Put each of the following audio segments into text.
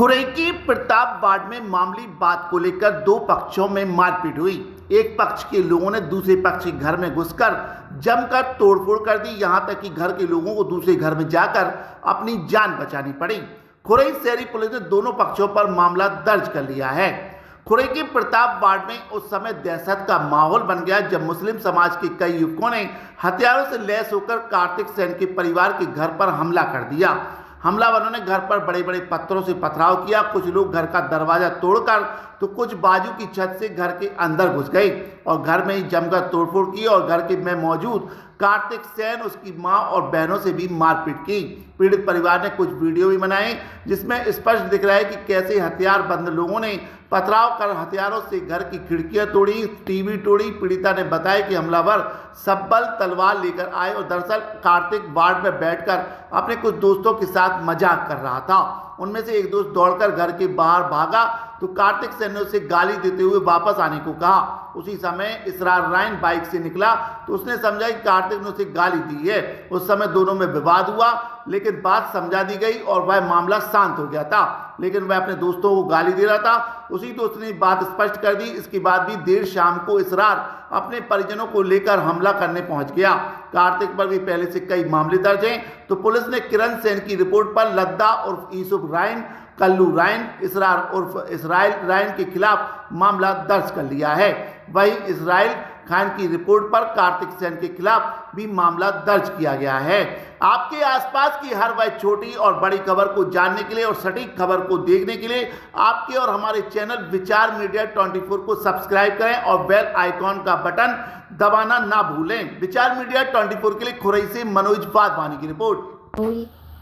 खुरेकी Pratap ward में मामूली बात को लेकर दो पक्षों में मारपीट हुई। एक पक्ष के लोगों ने दूसरे पक्ष के घर में घुसकर जमकर तोड़फोड़ कर दी, यहां तक कि घर के लोगों को दूसरे घर में जाकर अपनी जान बचानी पड़ी। खुरई शहरी पुलिस ने दोनों पक्षों पर मामला दर्ज कर लिया है। खुरेकी प्रताप वार्ड में उस समय दहशत का माहौल बन गया जब मुस्लिम समाज के कई युवकों ने हथियारों से लैस होकर कार्तिक सेन के परिवार के घर पर हमला कर दिया। हमलावरों ने घर पर बड़े बड़े पत्थरों से पथराव किया। कुछ लोग घर का दरवाजा तोड़कर तो कुछ बाजू की छत से घर के अंदर घुस गए और घर में ही जमकर तोड़फोड़ की और घर के में मौजूद कार्तिक सेन, उसकी मां और बहनों से भी मारपीट की। पीड़ित परिवार ने कुछ वीडियो भी बनाए जिसमें स्पष्ट दिख रहा है कि कैसे हथियारबंद लोगों ने पथराव कर हथियारों से घर की खिड़कियां तोड़ी, टीवी तोड़ी। पीड़िता ने बताया कि हमलावर सब्बल तलवार लेकर आए और दरअसल कार्तिक वार्ड में बैठकर अपने कुछ दोस्तों के साथ मजाक कर रहा था। उनमें से एक दोस्त दौड़कर घर के बाहर भागा तो कार्तिक सेन ने उसे गाली देते हुए वापस आने को कहा। उसी समय इसरार रायन बाइक से निकला तो उसने समझा कि कार्तिक ने उसे गाली दी है। उस समय दोनों में विवाद हुआ, लेकिन बात समझा दी गई और वह मामला शांत हो गया था, लेकिन वह अपने दोस्तों को गाली दे रहा था। उसी दोस्त ने बात स्पष्ट कर दी। इसके बाद भी देर शाम को इसरार अपने परिजनों को लेकर हमला करने पहुंच गया। कार्तिक पर भी पहले से कई मामले दर्ज हैं, तो पुलिस ने किरण सेन की रिपोर्ट पर लद्दा उर्फ यूसुफ रायन, कल्लू रायन, इसरार उर्फ इसराइल रायन के खिलाफ मामला दर्ज कर लिया है। वहीं इसराइल खान की रिपोर्ट पर कार्तिक सेन के खिलाफ भी मामला दर्ज किया गया है। आपके आसपास की हर वह छोटी और बड़ी खबर को जानने के लिए और सटीक खबर को देखने के लिए आपके और हमारे चैनल विचार मीडिया 24 को सब्सक्राइब करें और बेल आइकॉन का बटन दबाना ना भूलें। विचार मीडिया 24 के लिए खुरई से मनोज वाधवानी की रिपोर्ट।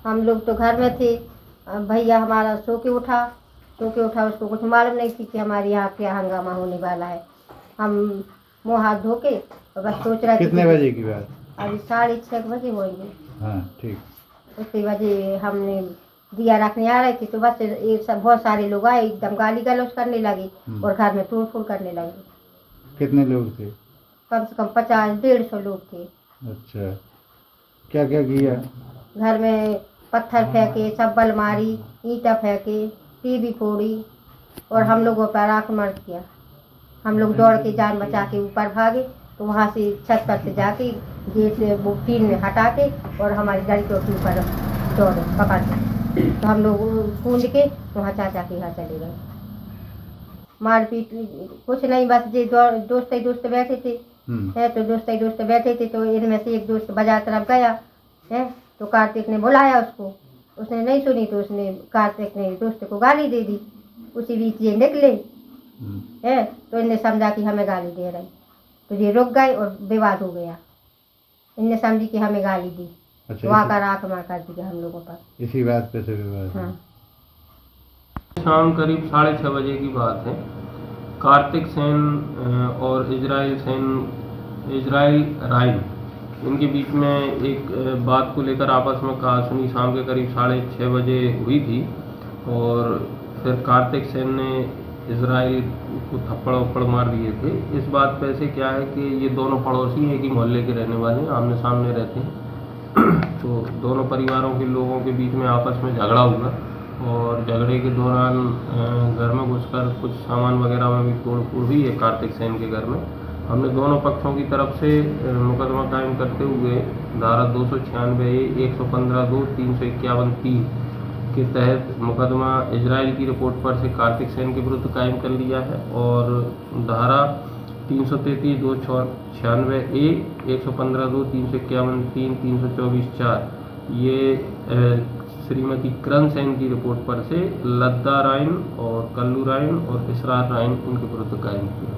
हम लोग तो घर में थे, भैया हमारा सो के उठा, उसको कुछ मालूम नहीं थी कि हमारे यहाँ क्या हंगामा होने वाला है। हम मुँह हाथ धो के और बस सोच रहे थे। कितने बजे की बात? अभी 6:30 बजे होंगे। हाँ ठीक। उसी बजे हमने दिया रखने आ रहे थे तो बस एक सब बहुत सारे लोग आए, एकदम गाली गलौज करने लगे और घर में तोड़फोड़ करने लगे। कितने लोग थे? कम से कम 50-150 लोग थे। अच्छा, क्या क्या किया? घर में पत्थर फेंके, सब्बल मारी, ईंटा फेंके, टीवी फोड़ी और हम लोगों पर आक्रमण किया। हम लोग दौड़ के जान बचा के ऊपर भागे तो वहाँ से छत पर से जाके गेट से वो टीन में हटा के और हमारी लड़कियों के ऊपर दौड़े पकड़ के, तो हम लोग कूद के वहाँ चाचा के यहाँ चले गए। मारपीट कुछ नहीं, बस जे दोस्त बैठे थे है तो दोस्त बैठे थे तो इनमें से एक दोस्त बाजार तरफ गया है तो कार्तिक ने बुलाया उसको, उसने नहीं सुनी तो कार्तिक ने दोस्त को गाली दे दी। उसी बीच ये निकले है तो इनने समझा कि हमें गाली दे रहे, तो ये रुक गए और विवाद हो गया। इनने समझी कि हमें गाली दी। अच्छा, तो आकर आक्रमण कर दिया हम लोगों पर। इसी बात पे से विवाद? हाँ। शाम करीब 6:30 बजे की बात है। कार्तिक सेन और इजराइल रायन, इनके बीच में एक बात को लेकर आपस में कहासुनी शाम के करीब 6:30 बजे हुई थी और फिर कार्तिक सेन ने इजराइल को थप्पड़ मार दिए थे। इस बात पे से क्या है कि ये दोनों पड़ोसी एक ही मोहल्ले के रहने वाले हैं, आमने सामने रहते हैं। तो दोनों परिवारों के लोगों के बीच में आपस में झगड़ा हुआ और झगड़े के दौरान घर में घुसकर कुछ सामान वगैरह में भी तोड़फोड़ हुई है कार्तिक सेन के घर में। हमने दोनों पक्षों की तरफ से मुकदमा कायम करते हुए धारा 296, 115(2), 351(3) के तहत मुकदमा इजराइल की रिपोर्ट पर से कार्तिक सेन के विरुद्ध कायम कर लिया है और धारा 333, 296(a), 115(2), 351(3), 324(4) ये श्रीमती किरण सेन की रिपोर्ट पर से लद्दा रायन और कल्लू रायन और इसरार रायन, उनके विरुद्ध कायम किया।